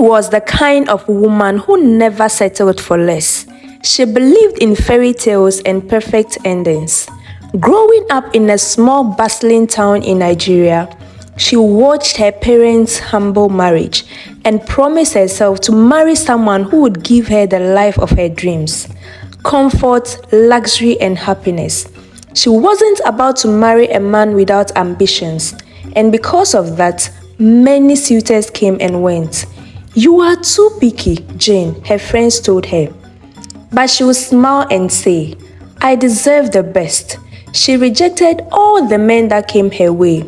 was the kind of woman who never settled for less. She believed in fairy tales and perfect endings. Growing up in a small bustling town in Nigeria, she watched her parents' humble marriage and promised herself to marry someone who would give her the life of her dreams, comfort, luxury, and happiness. She wasn't about to marry a man without ambitions, and because of that, many suitors came and went. "You are too picky, Jane," her friends told her. But she would smile and say, "I deserve the best." She rejected all the men that came her way.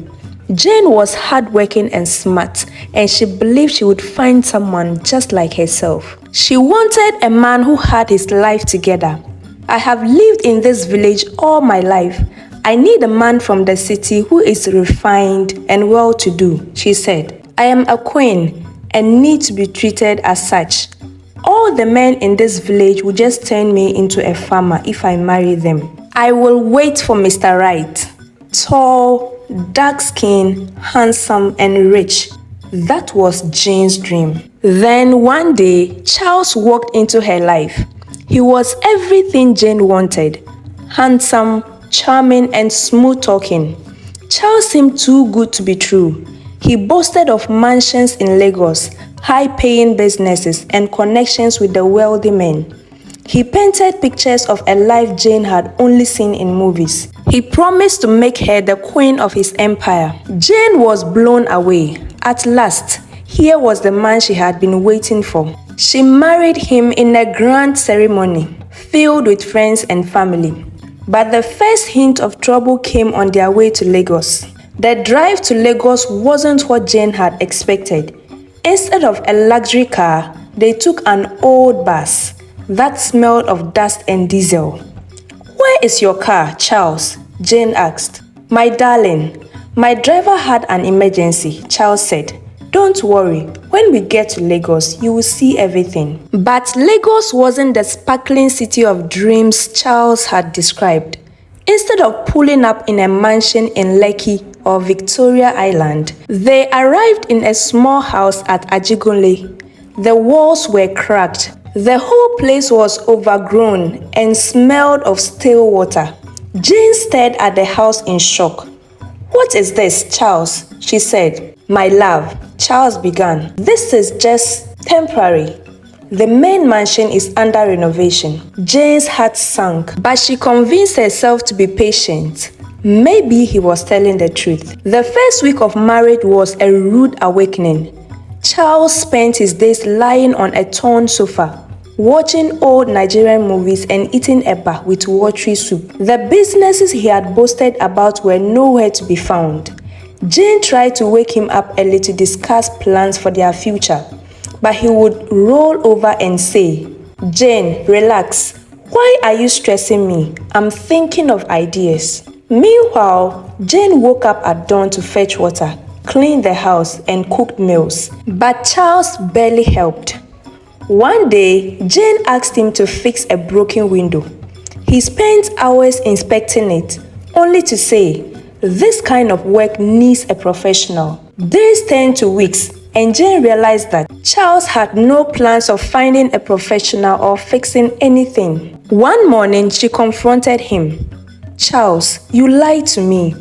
Jane was hardworking and smart, and she believed she would find someone just like herself. She wanted a man who had his life together. "I have lived in this village all my life. I need a man from the city who is refined and well-to-do," she said. "I am a queen and need to be treated as such. All the men in this village will just turn me into a farmer if I marry them. I will wait for Mr. Right. Tall, dark-skinned, handsome, and rich." That was Jane's dream. Then one day, Charles walked into her life. He was everything Jane wanted: handsome, charming, and smooth-talking. Charles seemed too good to be true. He boasted of mansions in Lagos, high-paying businesses, and connections with the wealthy men. He painted pictures of a life Jane had only seen in movies. He promised to make her the queen of his empire. Jane was blown away. At last, here was the man she had been waiting for. She married him in a grand ceremony, filled with friends and family. But the first hint of trouble came on their way to Lagos. The drive to Lagos wasn't what Jane had expected. Instead of a luxury car, they took an old bus that smelled of dust and diesel. "Where is your car, Charles?" Jane asked. "My darling, my driver had an emergency," Charles said. "Don't worry, when we get to Lagos, you will see everything." But Lagos wasn't the sparkling city of dreams Charles had described. Instead of pulling up in a mansion in Lekki or Victoria Island, they arrived in a small house at Ajigunle. The walls were cracked. The whole place was overgrown and smelled of stale water. Jane stared at the house in shock. "What is this, Charles?" she said. "My love," Charles began, "this is just temporary. The main mansion is under renovation." Jane's heart sank, but she convinced herself to be patient. Maybe he was telling the truth. The first week of marriage was a rude awakening. Charles spent his days lying on a torn sofa, watching old Nigerian movies and eating eba with watery soup. The businesses he had boasted about were nowhere to be found. Jane tried to wake him up early to discuss plans for their future, but he would roll over and say, "Jane, relax. Why are you stressing me? I'm thinking of ideas." Meanwhile, Jane woke up at dawn to fetch water, clean the house, and cooked meals. But Charles barely helped. One day, Jane asked him to fix a broken window. He spent hours inspecting it, only to say, "This kind of work needs a professional." Days turned to weeks, and Jane realized that Charles had no plans of finding a professional or fixing anything. One morning, she confronted him. "Charles, you lied to me.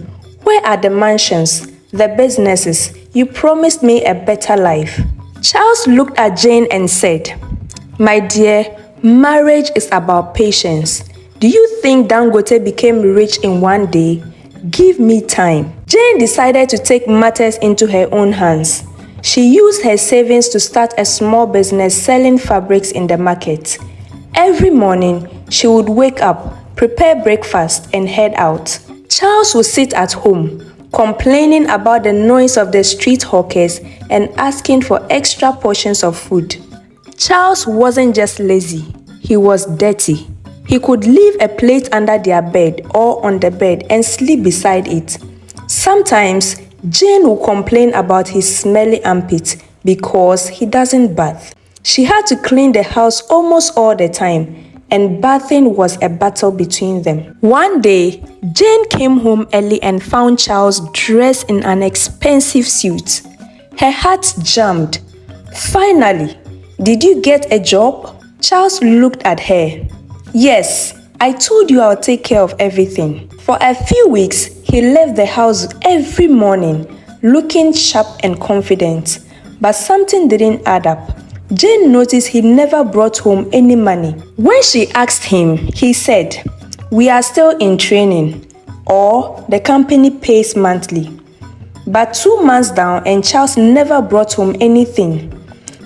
Where are the mansions, the businesses? You promised me a better life." Charles looked at Jane and said, "My dear, marriage is about patience. Do you think Dangote became rich in one day? Give me time." Jane decided to take matters into her own hands. She used her savings to start a small business selling fabrics in the market. Every morning, she would wake up, prepare breakfast, and head out. Charles would sit at home, complaining about the noise of the street hawkers and asking for extra portions of food. Charles wasn't just lazy, he was dirty. He could leave a plate under their bed or on the bed and sleep beside it. Sometimes, Jane would complain about his smelly armpit because he doesn't bath. She had to clean the house almost all the time, and bathing was a battle between them. One day, Jane came home early and found Charles dressed in an expensive suit. Her heart jammed. Finally, did you get a job? Charles looked at her. Yes, I told you I'll take care of everything. For a few weeks, he left the house every morning, looking sharp and confident. But something didn't add up. Jane noticed he never brought home any money. When she asked him, he said, "We are still in training," or "the company pays monthly." But 2 months down and Charles never brought home anything.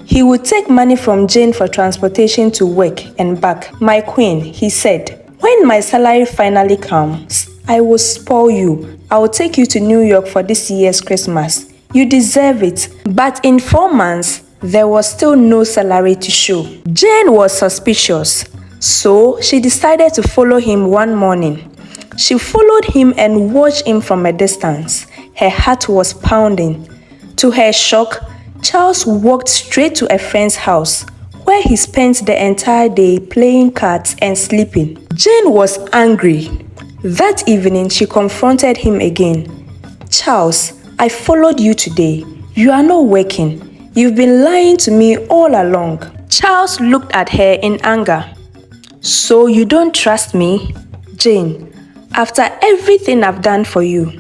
He would take money from Jane for transportation to work and back. "My queen," he said, "when my salary finally comes, I will spoil you. I will take you to New York for this year's Christmas. You deserve it." But in 4 months, there was still no salary to show. Jane was suspicious, so she decided to follow him one morning. She followed him and watched him from a distance. Her heart was pounding. To her shock, Charles walked straight to a friend's house, where he spent the entire day playing cards and sleeping. Jane was angry. That evening, she confronted him again. "Charles, I followed you today. You are not working. You've been lying to me all along." Charles looked at her in anger. "So you don't trust me?" "Jane, after everything I've done for you."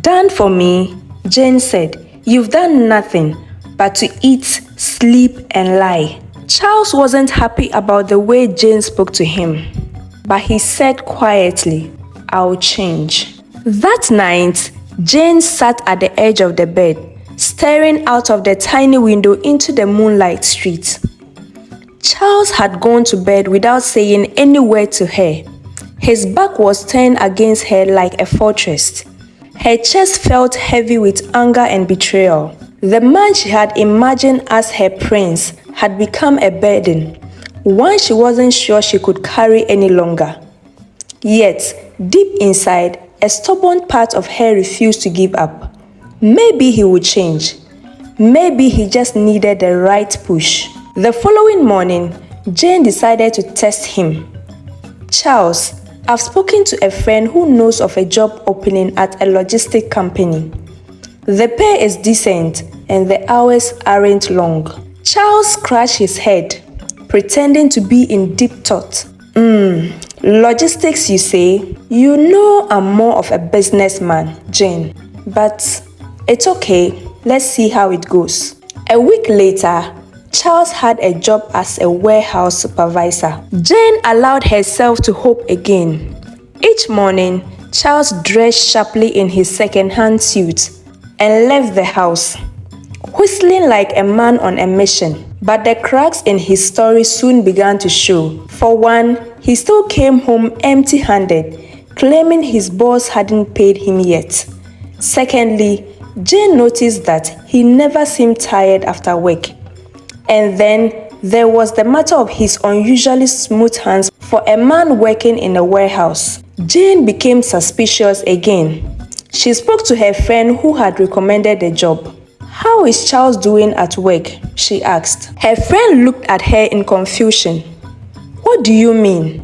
"Done for me?" Jane said. "You've done nothing but to eat, sleep, and lie." Charles wasn't happy about the way Jane spoke to him, but he said quietly, "I'll change." That night, Jane sat at the edge of the bed, staring out of the tiny window into the moonlight street. Charles had gone to bed without saying any word to her. His back was turned against her like a fortress. Her chest felt heavy with anger and betrayal. The man she had imagined as her prince had become a burden, one she wasn't sure she could carry any longer. Yet, deep inside, a stubborn part of her refused to give up. Maybe he would change. Maybe he just needed the right push. The following morning, Jane decided to test him. "Charles, I've spoken to a friend who knows of a job opening at a logistic company. The pay is decent and the hours aren't long." Charles scratched his head, pretending to be in deep thought. Logistics, you say? You know I'm more of a businessman, Jane. But it's okay. Let's see how it goes. A week later, Charles had a job as a warehouse supervisor. Jane allowed herself to hope again. Each morning, Charles dressed sharply in his second-hand suit and left the house, whistling like a man on a mission. But the cracks in his story soon began to show. For one, he still came home empty-handed, claiming his boss hadn't paid him yet. Secondly, Jane noticed that he never seemed tired after work. And then there was the matter of his unusually smooth hands for a man working in a warehouse. Jane became suspicious again. She spoke to her friend who had recommended the job. "How is Charles doing at work?" she asked. Her friend looked at her in confusion. "What do you mean?"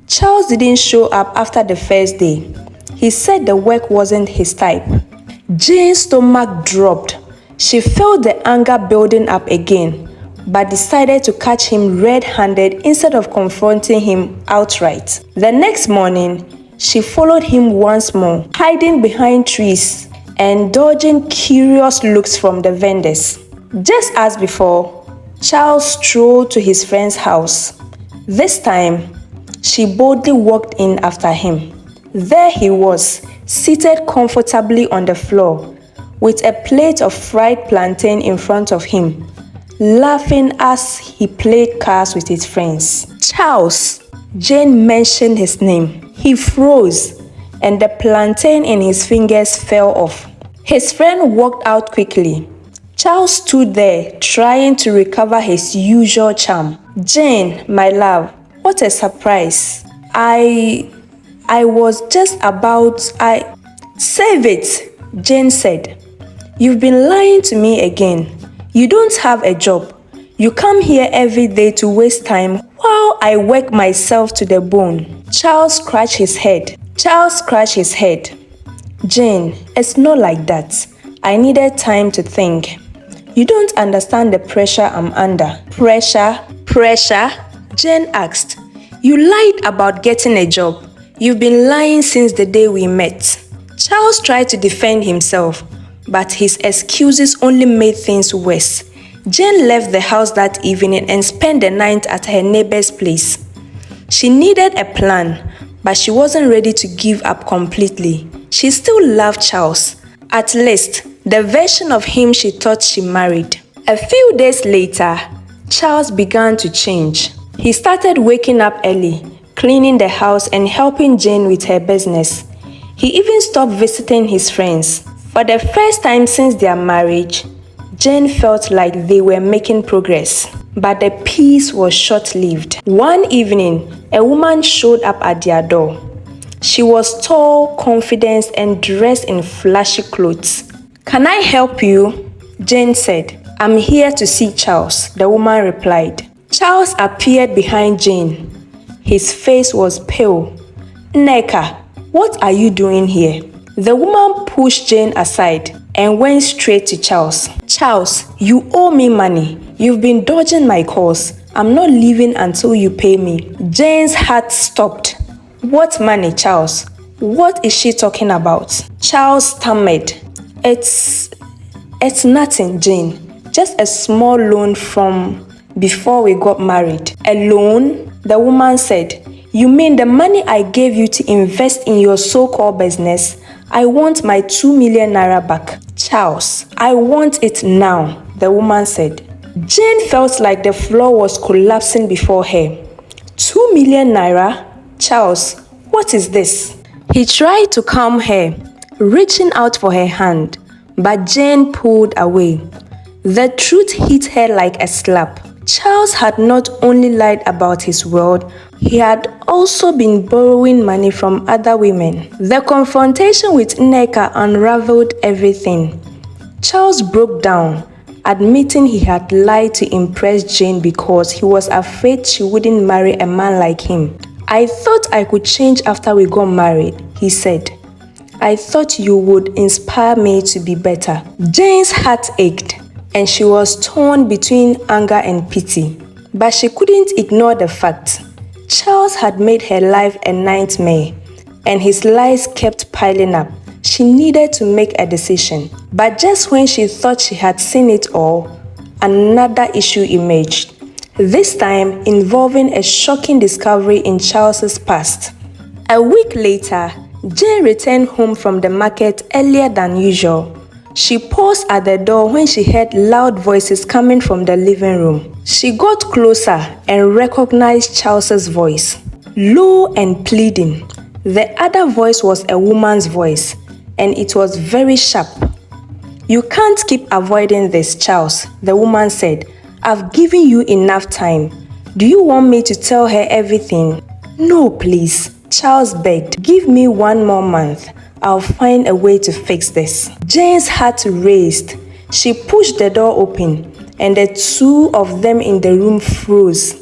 "Charles didn't show up after the first day. He said the work wasn't his type." Jane's stomach dropped. She felt the anger building up again, but decided to catch him red-handed instead of confronting him outright. The next morning, she followed him once more, hiding behind trees and dodging curious looks from the vendors. Just as before, Charles strolled to his friend's house. This time, she boldly walked in after him. There he was, seated comfortably on the floor, with a plate of fried plantain in front of him, laughing as he played cards with his friends. "Charles!" Jane mentioned his name. He froze, and the plantain in his fingers fell off. His friend walked out quickly. Charles stood there, trying to recover his usual charm. "Jane, my love, what a surprise. I was just about... Save it," Jane said. "You've been lying to me again. You don't have a job. You come here every day to waste time while I work myself to the bone." Charles scratched his head. "Jane, it's not like that. I needed time to think. You don't understand the pressure I'm under. Pressure? Pressure? Jane asked. You lied about getting a job. You've been lying since the day we met. Charles tried to defend himself, but his excuses only made things worse. Jane left the house that evening and spent the night at her neighbor's place. She needed a plan, but she wasn't ready to give up completely. She still loved Charles, at least the version of him she thought she married. A few days later, Charles began to change. He started waking up early, cleaning the house and helping Jane with her business. He even stopped visiting his friends. For the first time since their marriage, Jane felt like they were making progress, but the peace was short-lived. One evening, a woman showed up at their door. She was tall, confident, and dressed in flashy clothes. "Can I help you?" Jane said. "I'm here to see Charles," the woman replied. Charles appeared behind Jane. His face was pale. "Nneka, what are you doing here?" The woman pushed Jane aside and went straight to Charles. "Charles, you owe me money. You've been dodging my calls. I'm not leaving until you pay me." Jane's heart stopped. "What money, Charles? What is she talking about?" Charles stammered. It's nothing, Jane. Just a small loan from before we got married." "A loan?" The woman said. "You mean the money I gave you to invest in your so-called business? I want my 2 million naira back." "Charles, I want it now," the woman said. Jane felt like the floor was collapsing before her. 2 million naira? Charles, what is this? He tried to calm her, reaching out for her hand, but Jane pulled away. The truth hit her like a slap. Charles had not only lied about his wealth, he had also been borrowing money from other women. The confrontation with Nneka unraveled everything. Charles broke down, admitting he had lied to impress Jane because he was afraid she wouldn't marry a man like him. "I thought I could change after we got married," he said. "I thought you would inspire me to be better." Jane's heart ached, and she was torn between anger and pity. But she couldn't ignore the fact Charles had made her life a nightmare, and his lies kept piling up. She needed to make a decision. But just when she thought she had seen it all, another issue emerged. This time involving a shocking discovery in Charles's past. A week later, Jane returned home from the market earlier than usual. She paused at the door when she heard loud voices coming from the living room. She got closer and recognized Charles's voice, low and pleading. The other voice was a woman's voice, and it was very sharp. "You can't keep avoiding this, Charles," the woman said. "I've given you enough time. Do you want me to tell her everything?" "No, please," Charles begged. "Give me 1 more month. I'll find a way to fix this." Jane's heart raced. She pushed the door open, and the two of them in the room froze.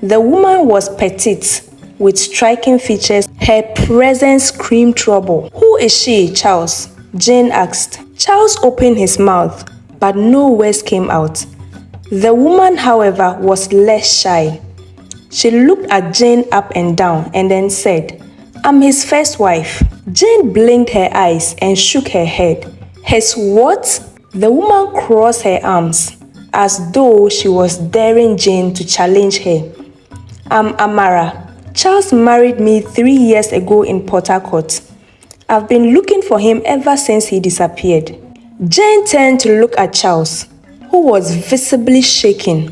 The woman was petite, with striking features. Her presence screamed trouble. "Who is she, Charles?" Jane asked. Charles opened his mouth, but no words came out. The woman, however, was less shy. She looked at Jane up and down and then said, "I'm his first wife." Jane blinked her eyes and shook her head. "His what?" The woman crossed her arms, as though she was daring Jane to challenge her. "I'm Amara. Charles married me 3 years ago in Port Harcourt. I've been looking for him ever since he disappeared." Jane turned to look at Charles, who was visibly shaking.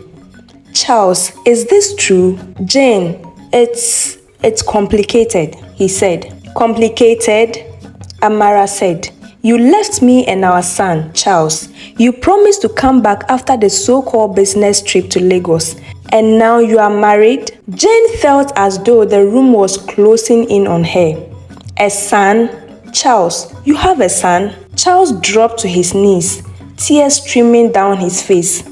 "Charles, is this true?" "Jane, it's complicated," he said. "Complicated?" Amara said. "You left me and our son, Charles. You promised to come back after the so-called business trip to Lagos, and now you are married?" Jane felt as though the room was closing in on her. "A son? Charles, you have a son?" Charles dropped to his knees, tears streaming down his face.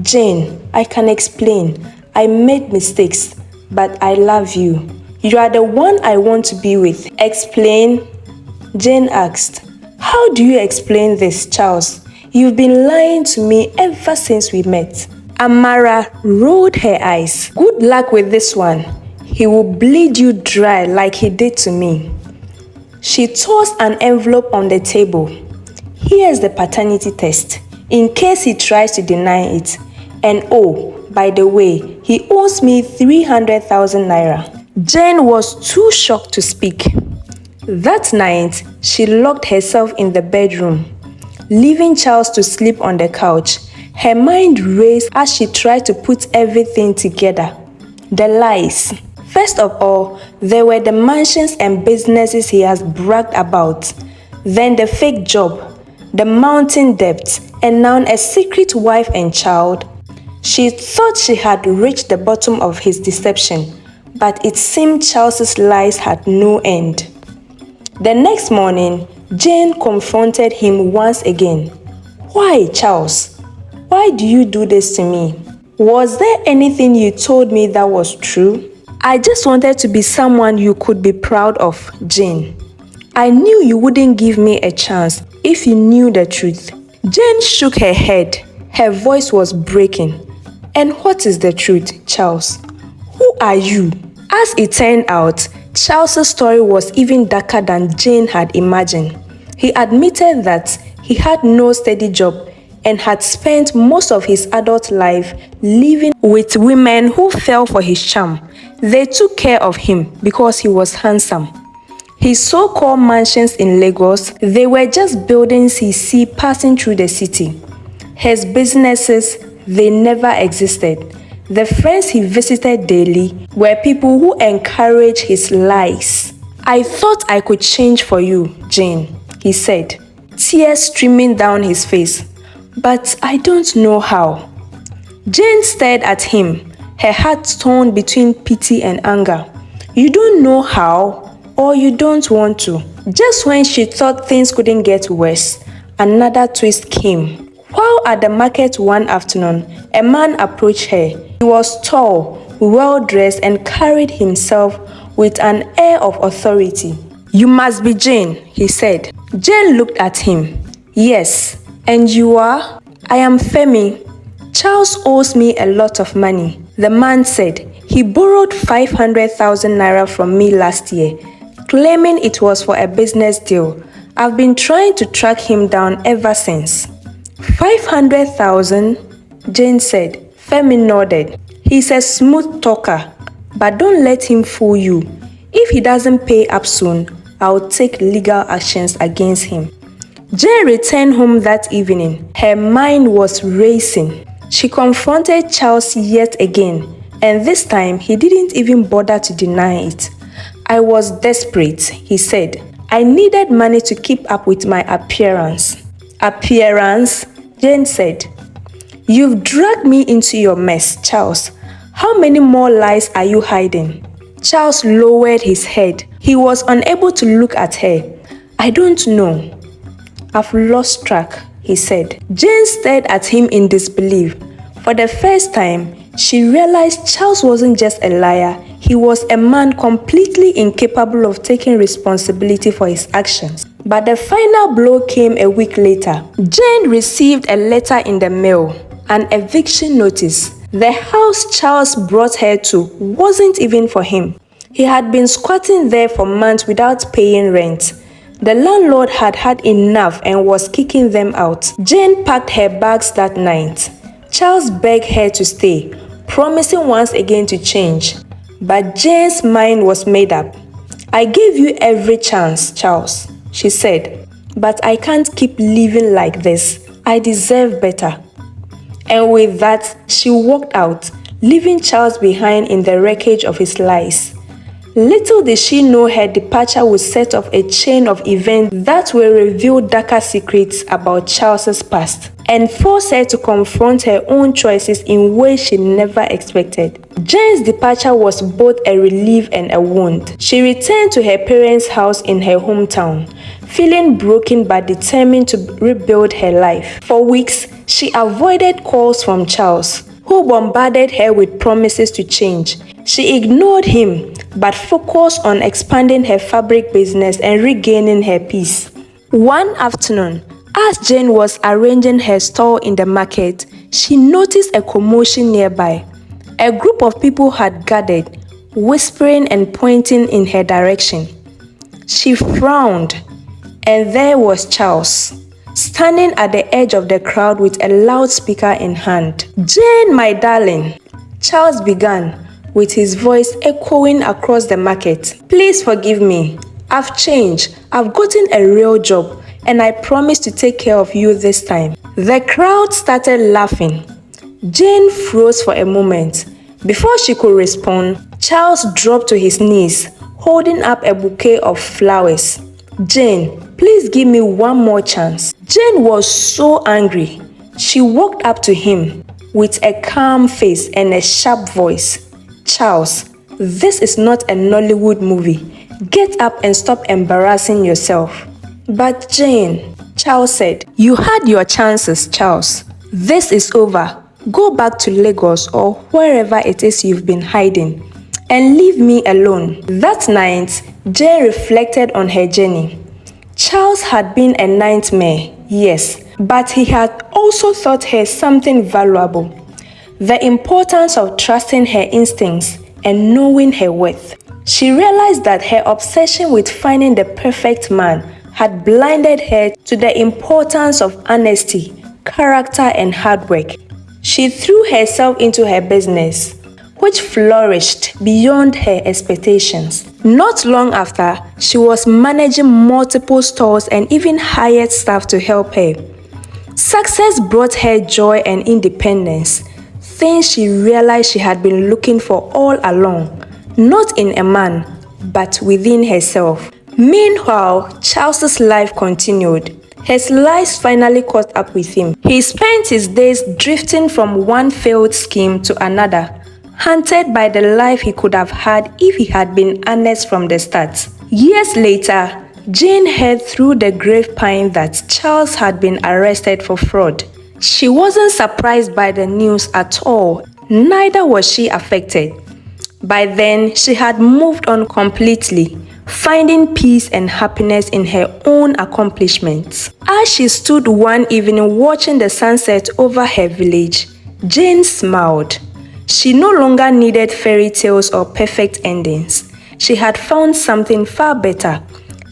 "Jane, I can explain. I made mistakes, but I love you. You are the one I want to be with." "Explain?" Jane asked. "How do you explain this, Charles? You've been lying to me ever since we met." Amara rolled her eyes. "Good luck with this one. He will bleed you dry like he did to me." She tossed an envelope on the table. "Here's the paternity test, in case he tries to deny it. And oh, by the way, he owes me 300,000 naira. Jane was too shocked to speak. That night, she locked herself in the bedroom, leaving Charles to sleep on the couch. Her mind raced as she tried to put everything together. The lies. First of all, there were the mansions and businesses he has bragged about. Then the fake job, the mountain debt, and now a secret wife and child. She thought she had reached the bottom of his deception, but it seemed Charles's lies had no end. The next morning, Jane confronted him once again. "Why, Charles? Why do you do this to me? Was there anything you told me that was true?" "I just wanted to be someone you could be proud of, Jane. I knew you wouldn't give me a chance if you knew the truth." Jane shook her head. Her voice was breaking. "And what is the truth, Charles? Who are you?" As it turned out, Charles's story was even darker than Jane had imagined. He admitted that he had no steady job and had spent most of his adult life living with women who fell for his charm. They took care of him because he was handsome. His so-called mansions in Lagos, they were just buildings he see passing through the city. His businesses, they never existed. The friends he visited daily were people who encouraged his lies. "I thought I could change for you, Jane," he said, tears streaming down his face. "But I don't know how." Jane stared at him, her heart torn between pity and anger. "You don't know how, or you don't want to." Just when she thought things couldn't get worse, another twist came. While at the market one afternoon, a man approached her. He was tall, well-dressed, and carried himself with an air of authority. "You must be Jane," he said. Jane looked at him. "Yes, and you are?" "I am Femi. Charles owes me a lot of money," the man said. "He borrowed 500,000 naira from me last year, claiming it was for a business deal. I've been trying to track him down ever since." 500,000? Jane said. Femi nodded. "He's a smooth talker, but don't let him fool you. If he doesn't pay up soon, I'll take legal actions against him." Jane returned home that evening. Her mind was racing. She confronted Charles yet again, and this time he didn't even bother to deny it. "I was desperate," he said. "I needed money to keep up with my appearance." "Appearance?" Jane said. "You've dragged me into your mess, Charles. How many more lies are you hiding?" Charles lowered his head. He was unable to look at her. "I don't know. I've lost track," he said. Jane stared at him in disbelief. For the first time, she realized Charles wasn't just a liar. He was a man completely incapable of taking responsibility for his actions. But the final blow came a week later. Jane received a letter in the mail, an eviction notice. The house Charles brought her to wasn't even for him. He had been squatting there for months without paying rent. The landlord had had enough and was kicking them out. Jane packed her bags that night. Charles begged her to stay, promising once again to change. But Jane's mind was made up. "I gave you every chance, Charles," she said. "But I can't keep living like this. I deserve better." And with that, she walked out, leaving Charles behind in the wreckage of his lies. Little did she know her departure would set off a chain of events that will reveal darker secrets about Charles's past and force her to confront her own choices in ways she never expected. Jane's departure was both a relief and a wound. She returned to her parents' house in her hometown, feeling broken but determined to rebuild her life. For weeks, she avoided calls from Charles, who bombarded her with promises to change. She ignored him, but focused on expanding her fabric business and regaining her peace. One afternoon, As Jane was arranging her stall in the market, she noticed a commotion nearby. A group of people had gathered, whispering and pointing in her direction. She frowned, and there was Charles, standing at the edge of the crowd with a loudspeaker in hand. "Jane, my darling," Charles began, with his voice echoing across the market. "Please forgive me. I've changed. I've gotten a real job, and I promise to take care of you this time." The crowd started laughing. Jane froze for a moment. Before she could respond, Charles dropped to his knees, holding up a bouquet of flowers. "Jane, please give me one more chance." Jane was so angry. She walked up to him with a calm face and a sharp voice. "Charles, this is not a Nollywood movie. Get up and stop embarrassing yourself." "But Jane," Charles said. "You had your chances, Charles. This is over. Go back to Lagos or wherever it is you've been hiding, and leave me alone." That night, Jane reflected on her journey. Charles had been a nightmare, yes, but he had also taught her something valuable: the importance of trusting her instincts and knowing her worth. She realized that her obsession with finding the perfect man had blinded her to the importance of honesty, character, and hard work. She threw herself into her business, which flourished beyond her expectations. Not long after, she was managing multiple stores and even hired staff to help her. Success brought her joy and independence, things she realized she had been looking for all along, not in a man, but within herself. Meanwhile, Charles's life continued. His lies finally caught up with him. He spent his days drifting from one failed scheme to another, haunted by the life he could have had if he had been honest from the start. Years later, Jane heard through the grapevine that Charles had been arrested for fraud. She wasn't surprised by the news at all, neither was she affected. By then, she had moved on completely, finding peace and happiness in her own accomplishments. As she stood one evening watching the sunset over her village, Jane smiled. She no longer needed fairy tales or perfect endings. She had found something far better,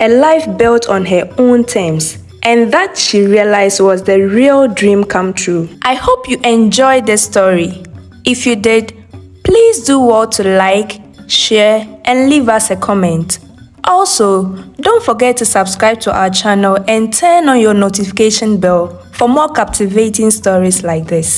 a life built on her own terms, and that she realized was the real dream come true. I hope you enjoyed this story. If you did, please do well to like, share, and leave us a comment. Also, don't forget to subscribe to our channel and turn on your notification bell for more captivating stories like this.